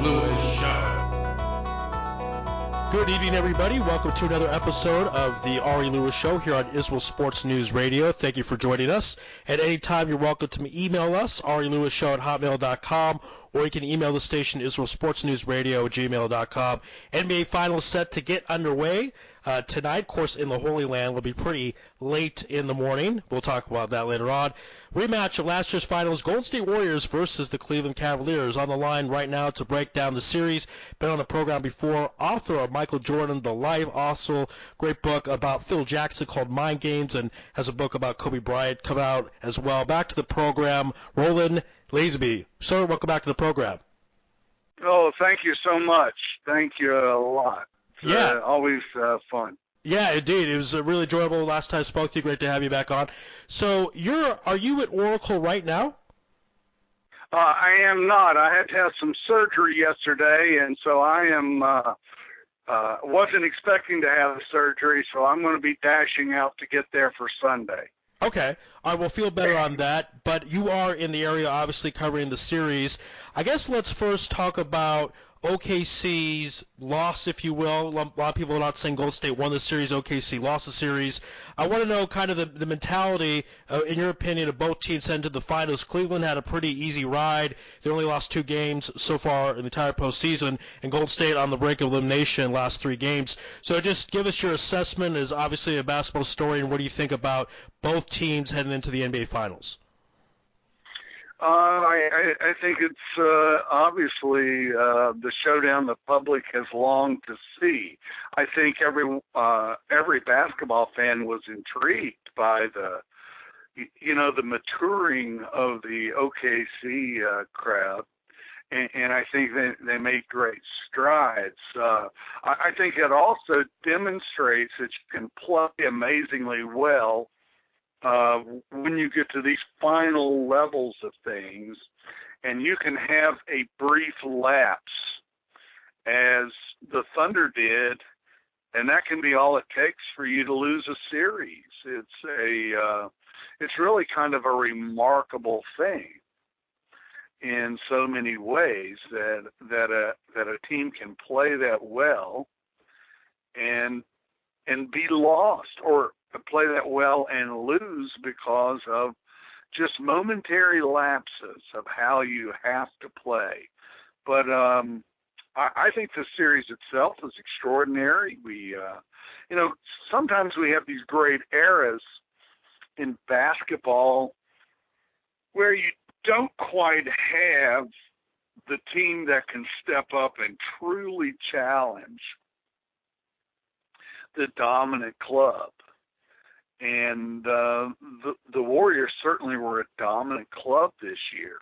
Lewis Show. Good evening, everybody. Welcome to another episode of the Ari Lewis Show here on Israel Sports News Radio. Thank you for joining us. At any time, you're welcome to email us, arilewishow@hotmail.com, or you can email the station, israelsportsnewsradio@gmail.com. NBA Finals set to get underway tonight. Of course, in the Holy Land will be pretty late in the morning. We'll talk about that later on. Rematch of last year's finals, Golden State Warriors versus the Cleveland Cavaliers. On the line right now to break down the series. Been on the program before. Author of Michael Jordan, The Life. Also, great book about Phil Jackson called Mind Games, and has a book about Kobe Bryant come out as well. Back to the program, Roland Lazenby. Sir, welcome back to the program. Oh, thank you so much. Thank you a lot. Yeah. Always fun. Yeah, indeed. It was really enjoyable last time I spoke to you. Great to have you back on. So are you at Oracle right now? I am not. I had to have some surgery yesterday, and so I am wasn't expecting to have the surgery, so I'm going to be dashing out to get there for Sunday. Okay. I will feel better on that, but you are in the area obviously covering the series. I guess let's first talk about OKC's loss, if you will. A lot of people are not saying Golden State won the series, OKC lost the series. I want to know kind of the mentality, in your opinion, of both teams heading to the finals. Cleveland had a pretty easy ride. They only lost 2 games so far in the entire postseason, and Golden State on the brink of elimination last 3 games. So just give us your assessment as obviously a basketball story, and what do you think about both teams heading into the NBA Finals? I think it's obviously the showdown the public has longed to see. I think every basketball fan was intrigued by the maturing of the OKC crowd, and I think they made great strides. I think it also demonstrates that you can play amazingly well when you get to these final levels of things, and you can have a brief lapse as the Thunder did, and that can be all it takes for you to lose a series. It's really kind of a remarkable thing in so many ways that a team can play that well and be lost, or play that well and lose because of just momentary lapses of how you have to play. But I think the series itself is extraordinary. We, sometimes we have these great eras in basketball where you don't quite have the team that can step up and truly challenge the dominant club. And the Warriors certainly were a dominant club this year.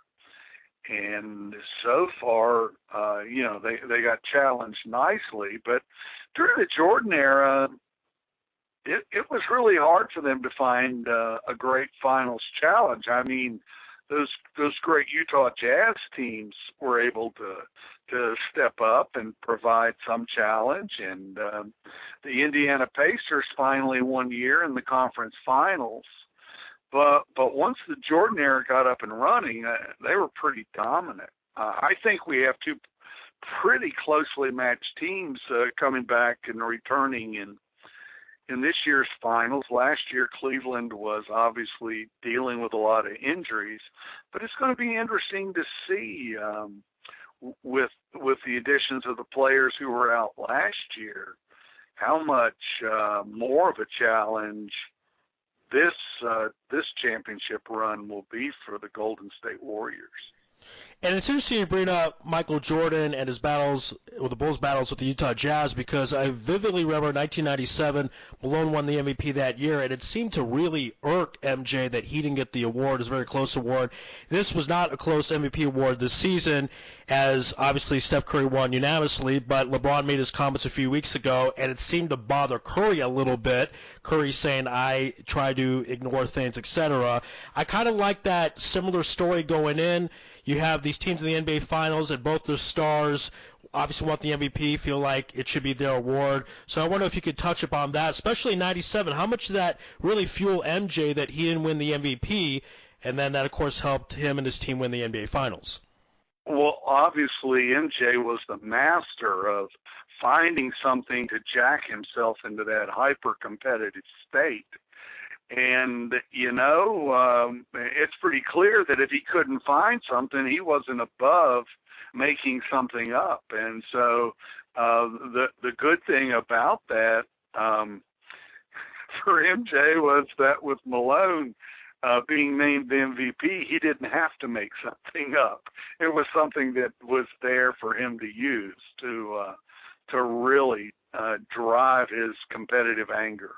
And so far, they got challenged nicely. But during the Jordan era, it was really hard for them to find a great finals challenge. I mean, those great Utah Jazz teams were able to step up and provide some challenge, and the Indiana Pacers finally one year in the conference finals. But once the Jordan era got up and running, they were pretty dominant. I think we have 2 pretty closely matched teams coming back and returning in this year's finals. Last year, Cleveland was obviously dealing with a lot of injuries, but it's going to be interesting to see with the additions of the players who were out last year, how much more of a challenge this championship run will be for the Golden State Warriors. And it's interesting you bring up Michael Jordan and his battles, or the Bulls' battles with the Utah Jazz, because I vividly remember 1997, Malone won the MVP that year, and it seemed to really irk MJ that he didn't get the award. It was a very close award. This was not a close MVP award this season, as obviously Steph Curry won unanimously, but LeBron made his comments a few weeks ago, and it seemed to bother Curry a little bit. Curry saying, I try to ignore things, etc. I kind of like that similar story going in. You have these teams in the NBA Finals, and both their stars obviously want the MVP, feel like it should be their award. So I wonder if you could touch upon that, especially in 97. How much did that really fuel MJ that he didn't win the MVP, and then that, of course, helped him and his team win the NBA Finals? Well, obviously, MJ was the master of finding something to jack himself into that hyper-competitive state. And, it's pretty clear that if he couldn't find something, he wasn't above making something up. And so the good thing about that for MJ was that with Malone being named the MVP, he didn't have to make something up. It was something that was there for him to use to really drive his competitive anger.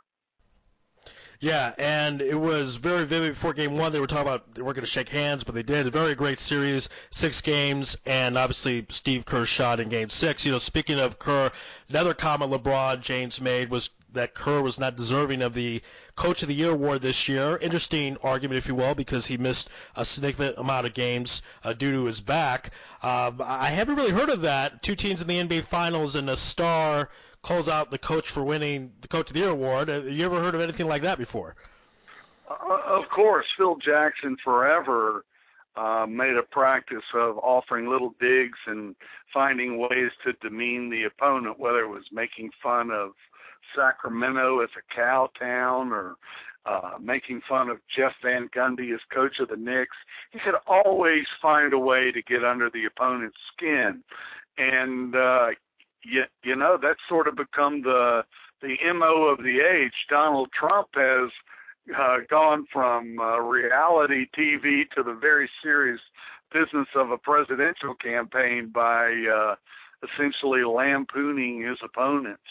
Yeah, and it was very vivid before Game 1. They were talking about they weren't going to shake hands, but they did. A very great series, 6 games, and obviously Steve Kerr's shot in Game 6. Speaking of Kerr, another comment LeBron James made was that Kerr was not deserving of the Coach of the Year award this year. Interesting argument, if you will, because he missed a significant amount of games due to his back. I haven't really heard of that. 2 teams in the NBA Finals and a star calls out the coach for winning the Coach of the Year award. Have you ever heard of anything like that before? Of course, Phil Jackson forever made a practice of offering little digs and finding ways to demean the opponent, whether it was making fun of Sacramento as a cow town or making fun of Jeff Van Gundy as coach of the Knicks. He could always find a way to get under the opponent's skin. And that's sort of become the MO of the age. Donald Trump has gone from reality TV to the very serious business of a presidential campaign by essentially lampooning his opponents.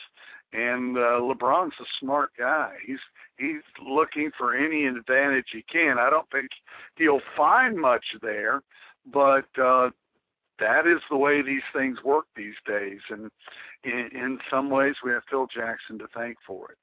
And LeBron's a smart guy. He's looking for any advantage he can. I don't think he'll find much there, but that is the way these things work these days. And in some ways, we have Phil Jackson to thank for it.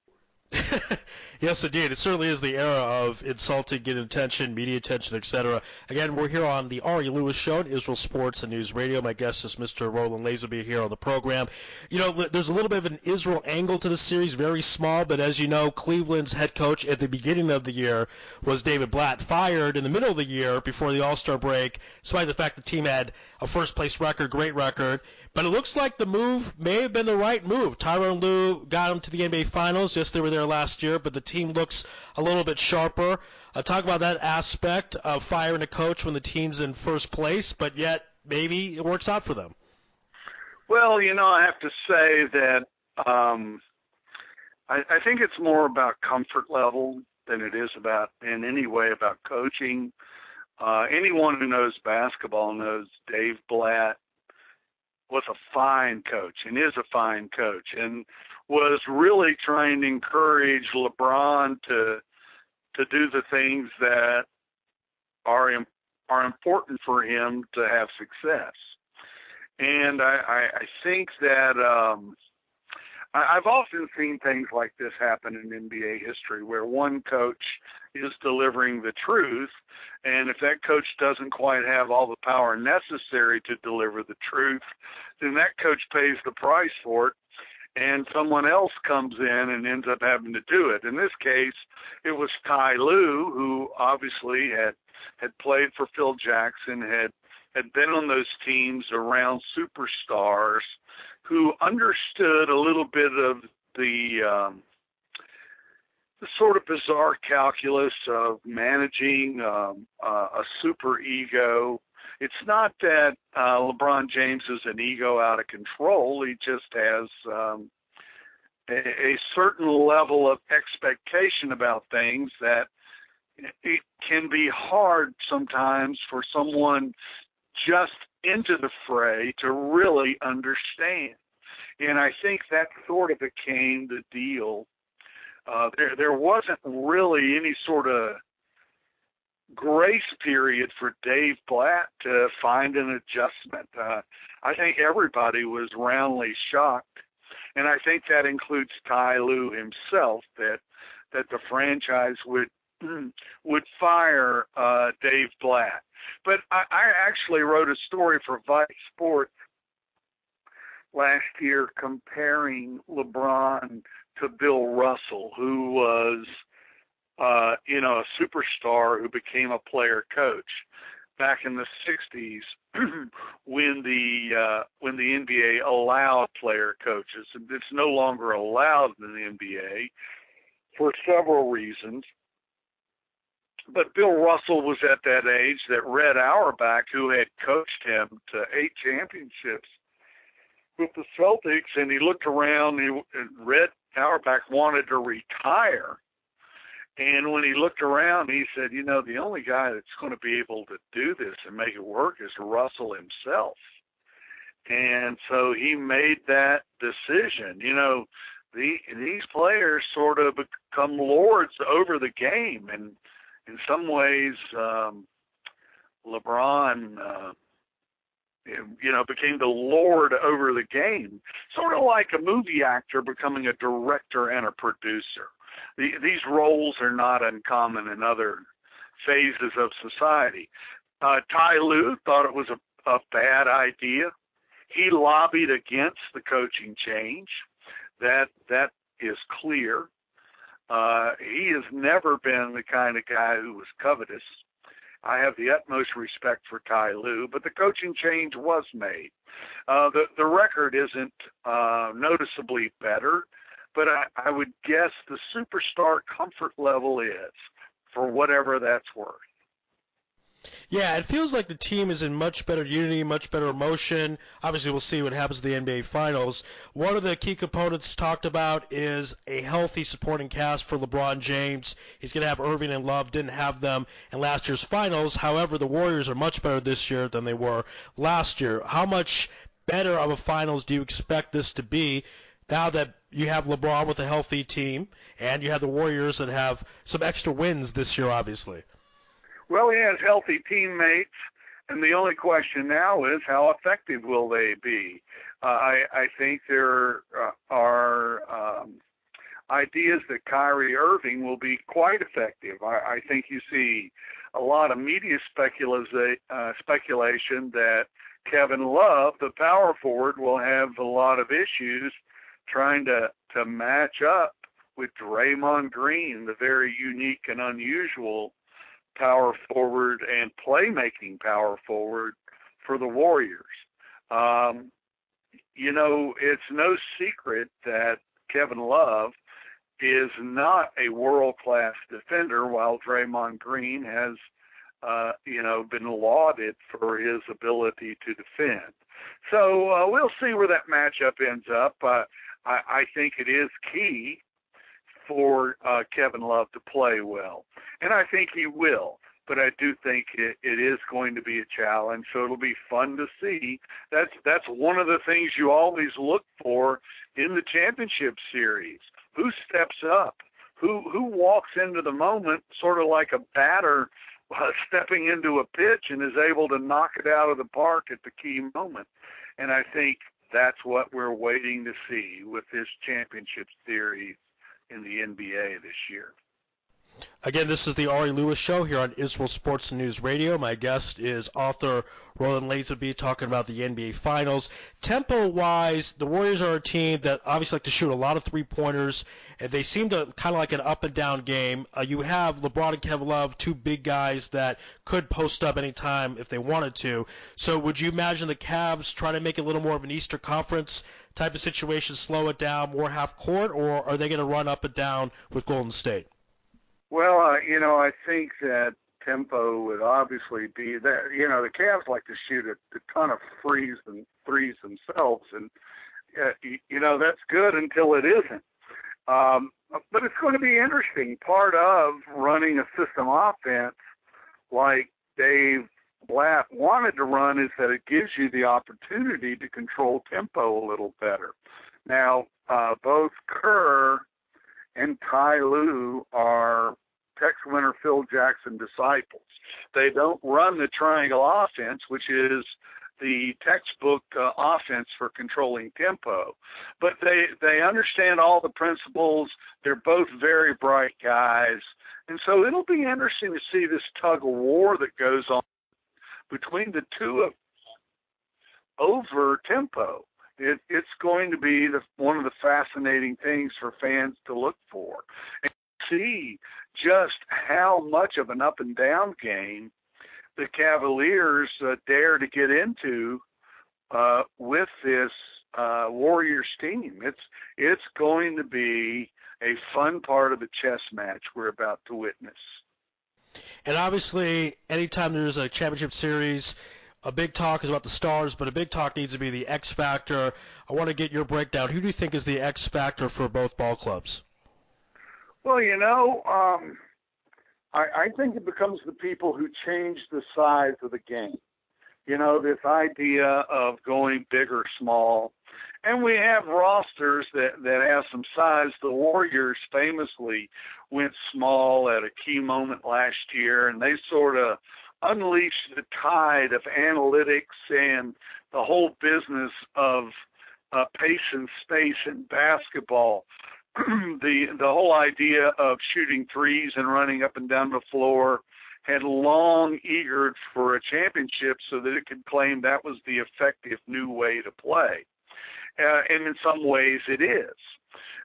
Yes, indeed. It certainly is the era of insulting, getting attention, media attention, etc. Again, we're here on the Ari Lewis Show at Israel Sports and News Radio. My guest is Mr. Roland Lazenby here on the program. There's a little bit of an Israel angle to the series, very small, but as you know, Cleveland's head coach at the beginning of the year was David Blatt, fired in the middle of the year before the All-Star break, despite the fact the team had a first-place record, great record. But it looks like the move may have been the right move. Tyronn Lue got them to the NBA Finals. Yes, they were there last year, but the team looks a little bit sharper. Talk about that aspect of firing a coach when the team's in first place, but yet maybe it works out for them. Well, I have to say that I think it's more about comfort level than it is about, in any way, about coaching. Anyone who knows basketball knows Dave Blatt was a fine coach and is a fine coach and was really trying to encourage LeBron to do the things that are important for him to have success. And I think that I've often seen things like this happen in NBA history where one coach is delivering the truth, and if that coach doesn't quite have all the power necessary to deliver the truth, then that coach pays the price for it, and someone else comes in and ends up having to do it. In this case, it was Ty Lue, who obviously had played for Phil Jackson, had been on those teams around superstars, who understood a little bit of the sort of bizarre calculus of managing a super ego. It's not that LeBron James is an ego out of control. He just has a certain level of expectation about things that it can be hard sometimes for someone just into the fray to really understand. And I think that sort of became the deal. There wasn't really any sort of grace period for Dave Blatt to find an adjustment. I think everybody was roundly shocked, and I think that includes Ty Lue himself, that the franchise would fire Dave Blatt. But I actually wrote a story for Vice Sports last year comparing LeBron to Bill Russell, who was, a superstar who became a player coach. back in the 60s when the NBA allowed player coaches. It's no longer allowed in the NBA for several reasons. But Bill Russell was at that age that Red Auerbach, who had coached him to 8 championships with the Celtics, and he looked around, and Red Auerbach wanted to retire. And when he looked around, he said, the only guy that's going to be able to do this and make it work is Russell himself. And so he made that decision. These players sort of become lords over the game. And in some ways, LeBron, became the lord over the game, sort of like a movie actor becoming a director and a producer. These roles are not uncommon in other phases of society. Ty Lue thought it was a bad idea. He lobbied against the coaching change. That is clear. He has never been the kind of guy who was covetous. I have the utmost respect for Ty Lue, but the coaching change was made. The record isn't noticeably better, but I would guess the superstar comfort level is, for whatever that's worth. Yeah, it feels like the team is in much better unity, much better emotion. Obviously, we'll see what happens in the NBA Finals. One of the key components talked about is a healthy supporting cast for LeBron James. He's going to have Irving and Love, didn't have them in last year's Finals. However, the Warriors are much better this year than they were last year. How much better of a Finals do you expect this to be now that you have LeBron with a healthy team and you have the Warriors that have some extra wins this year, obviously? Well, he has healthy teammates, and the only question now is how effective will they be? I think there are ideas that Kyrie Irving will be quite effective. I think you see a lot of media speculation that Kevin Love, the power forward, will have a lot of issues trying to match up with Draymond Green, the very unique and unusual power forward and playmaking power forward for the Warriors. It's no secret that Kevin Love is not a world-class defender, while Draymond Green has, been lauded for his ability to defend. So we'll see where that matchup ends up. I think it is key for Kevin Love to play well. And I think he will, but I do think it is going to be a challenge, so it'll be fun to see. That's one of the things you always look for in the championship series. Who steps up? Who walks into the moment sort of like a batter stepping into a pitch and is able to knock it out of the park at the key moment. And I think that's what we're waiting to see with this championship series in the NBA this year. Again, this is the Ari Lewis Show here on Israel Sports News Radio. My guest is author Roland Lazenby talking about the NBA Finals. Tempo-wise, the Warriors are a team that obviously like to shoot a lot of three-pointers, and they seem to kind of like an up-and-down game. You have LeBron and Kevin Love, two big guys that could post up anytime if they wanted to. So would you imagine the Cavs trying to make it a little more of an Eastern Conference type of situation, slow it down, more half-court, or are they going to run up and down with Golden State? Well, I think that tempo would obviously be that. The Cavs like to shoot a ton of threes themselves, and that's good until it isn't. But it's going to be interesting. Part of running a system offense like Dave Blatt wanted to run is that it gives you the opportunity to control tempo a little better. Now, both Kerr and Ty Lue are Tex Winter, Phil Jackson disciples. They don't run the triangle offense, which is the textbook offense for controlling tempo. But they understand all the principles. They're both very bright guys. And so it'll be interesting to see this tug of war that goes on between the two of over tempo. It's going to be one of the fascinating things for fans to look for and see just how much of an up and down game the Cavaliers dare to get into with this Warriors team. It's going to be a fun part of the chess match we're about to witness. And obviously, anytime there's a championship series, a big talk is about the stars, but a big talk needs to be the X factor. I want to get your breakdown. Who do you think is the X factor for both ball clubs? Well, I think it becomes the people who change the size of the game. This idea of going big or small. And we have rosters that have some size. The Warriors famously went small at a key moment last year, and they sort of unleashed the tide of analytics and the whole business of pace and space in basketball. The whole idea of shooting threes and running up and down the floor had long eagered for a championship so that it could claim that was the effective new way to play. And in some ways it is.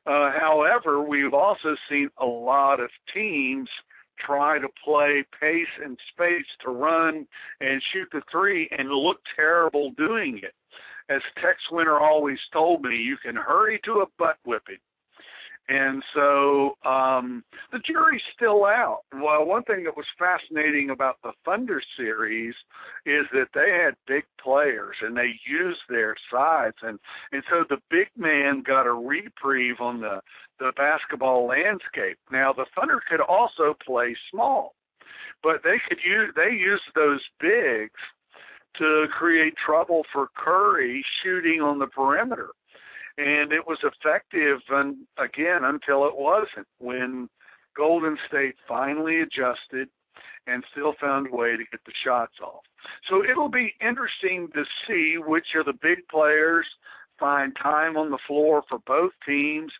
However, we've also seen a lot of teams try to play pace and space to run and shoot the three and look terrible doing it. As Tex Winter always told me, you can hurry to a butt whipping. And so the jury's still out. Well, one thing that was fascinating about the Thunder series is that they had big players and they used their size. And so the big man got a reprieve on the basketball landscape. Now, the Thunder could also play small, but they used those bigs to create trouble for Curry shooting on the perimeter. And it was effective, again, until it wasn't, when Golden State finally adjusted and still found a way to get the shots off. So it'll be interesting to see which of the big players find time on the floor for both teams,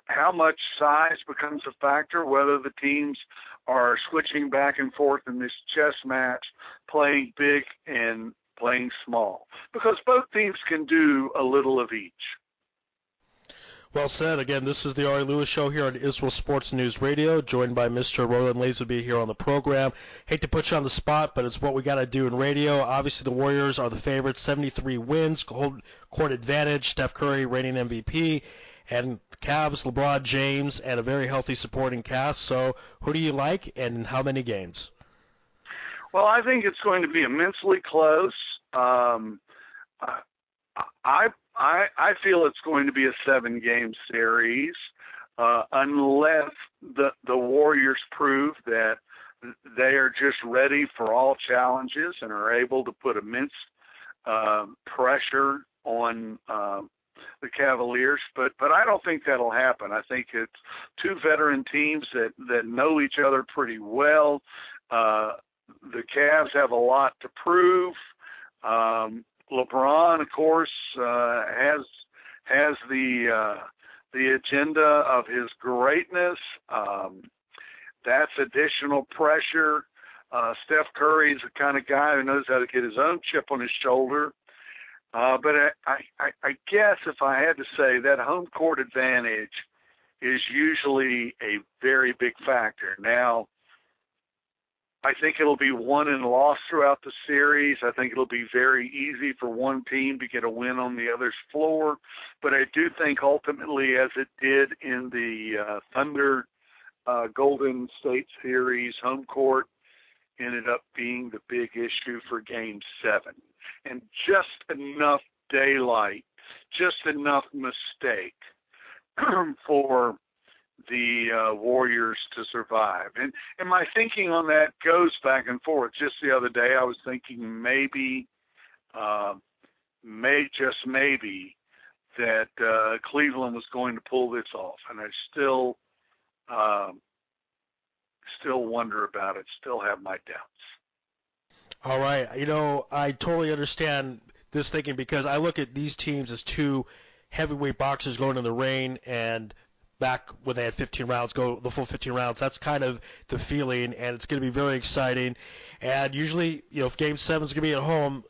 how much size becomes a factor, whether the teams are switching back and forth in this chess match, playing big and playing small, because both teams can do a little of each. Well said. Again, this is the Ari Lewis Show here on Israel Sports News Radio, joined by Mr. Roland Lazenby here on the program. Hate to put you on the spot, but it's what we got to do in radio. Obviously, the Warriors are the favorites, 73 wins, home court advantage, Steph Curry reigning MVP, and Cavs, LeBron James, and a very healthy supporting cast. So who do you like, and how many games? Well, I think it's going to be immensely close. I feel it's going to be a 7-game series unless the Warriors prove that they are just ready for all challenges and are able to put immense pressure on the Cavaliers. But I don't think that'll happen. I think it's two veteran teams that know each other pretty well. The Cavs have a lot to prove. LeBron, of course, has the agenda of his greatness. That's additional pressure. Steph Curry's the kind of guy who knows how to get his own chip on his shoulder. But I guess if I had to say, that home court advantage is usually a very big factor. Now, I think it'll be won and lost throughout the series. I think it'll be very easy for one team to get a win on the other's floor. But I do think ultimately, as it did in the Thunder Golden State series, home court ended up being the big issue for Game 7. And just enough daylight, just enough mistake for the Warriors to survive. And my thinking on that goes back and forth. Just the other day, I was thinking maybe, just maybe, that Cleveland was going to pull this off. And I still wonder about it, still have my doubts. All right. I totally understand this thinking, because I look at these teams as two heavyweight boxers going in the ring, and back when they had 15 rounds, go the full 15 rounds. That's kind of the feeling, and it's going to be very exciting. And usually, if Game 7 is going to be at home,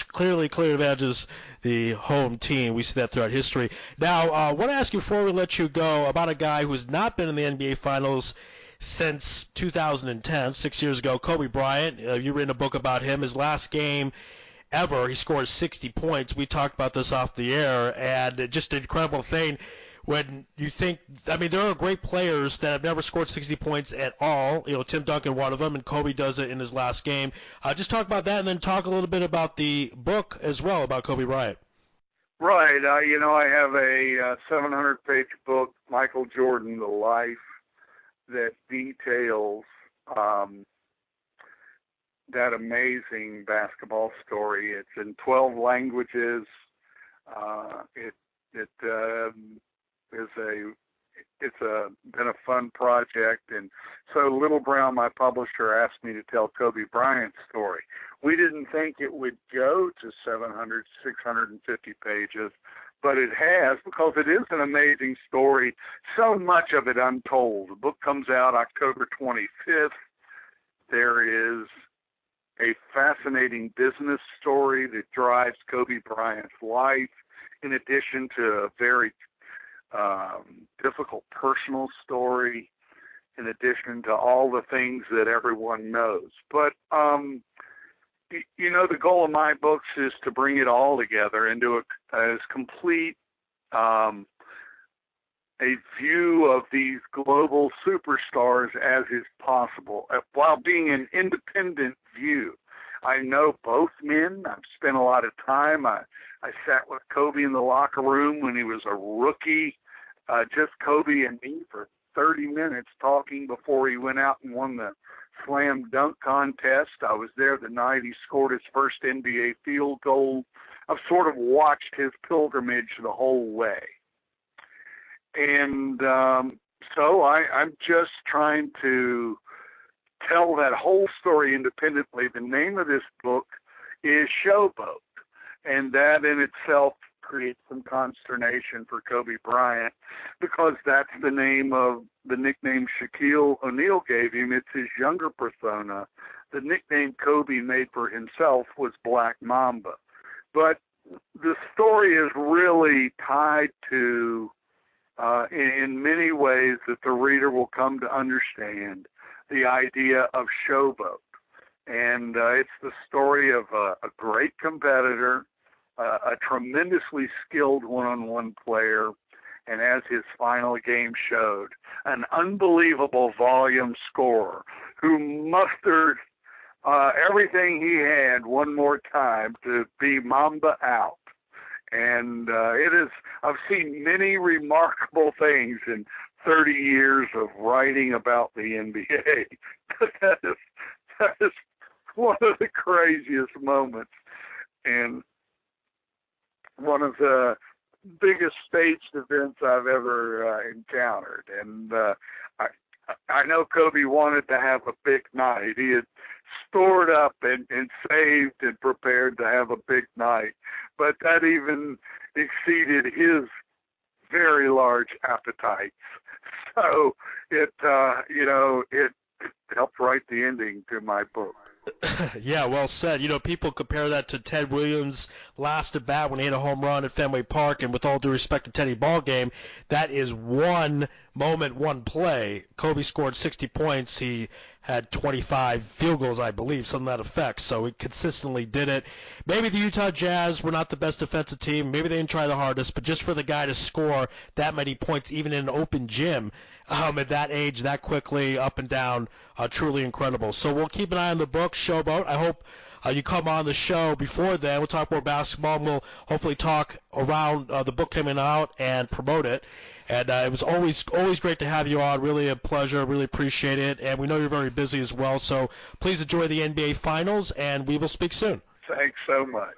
clear advantages the home team. We see that throughout history. Now, I want to ask you before we let you go about a guy who's not been in the NBA Finals since 2010, 6 years ago. Kobe Bryant, you've written a book about him. His last game ever, he scores 60 points. We talked about this off the air, and just an incredible thing when you think, I mean, there are great players that have never scored 60 points at all. You know, Tim Duncan, one of them, and Kobe does it in his last game. Just talk about that, and then talk a little bit about the book as well about Kobe Bryant. Right. I have a 700-page book, Michael Jordan, The Life, that details that amazing basketball story. It's in 12 languages. It's been a fun project, and so Little Brown, my publisher, asked me to tell Kobe Bryant's story. We didn't think it would go to 700, 650 pages, but it has, because it is an amazing story. So much of it untold. The book comes out October 25th. There is a fascinating business story that drives Kobe Bryant's life, in addition to a very difficult personal story, in addition to all the things that everyone knows. But, the goal of my books is to bring it all together into as complete a view of these global superstars as is possible, while being an independent view. I know both men. I've spent a lot of time. I sat with Kobe in the locker room when he was a rookie, just Kobe and me for 30 minutes talking before he went out and won the slam dunk contest. I was there the night he scored his first NBA field goal. I've sort of watched his pilgrimage the whole way. And so I'm just trying to tell that whole story independently. The name of this book is Showboat, and that in itself creates some consternation for Kobe Bryant, because that's the name of the nickname Shaquille O'Neal gave him. It's his younger persona. The nickname Kobe made for himself was Black Mamba. But the story is really tied to, in many ways that the reader will come to understand, the idea of Showboat. And it's the story of a great competitor, a tremendously skilled one-on-one player, and as his final game showed, an unbelievable volume scorer who mustered everything he had one more time to be Mamba out. And I've seen many remarkable things in 30 years of writing about the NBA. But that is one of the craziest moments, and one of the biggest staged events I've ever encountered. And I know Kobe wanted to have a big night. He had stored up and saved and prepared to have a big night, but that even exceeded his very large appetites. So it helped write the ending to my book. Yeah, well said. People compare that to Ted Williams' last at bat when he hit a home run at Fenway Park, and with all due respect to Teddy Ballgame, that is one moment, one play. Kobe scored 60 points. He had 25 field goals, I believe, something to that effect. So he consistently did it. Maybe the Utah Jazz were not the best defensive team. Maybe they didn't try the hardest, but just for the guy to score that many points, even in an open gym, at that age, that quickly, up and down, truly incredible. So we'll keep an eye on the book, Showboat. I hope you come on the show before then. We'll talk more basketball, and we'll hopefully talk around the book coming out and promote it. And it was always great to have you on. Really a pleasure. Really appreciate it. And we know you're very busy as well. So please enjoy the NBA Finals, and we will speak soon. Thanks so much.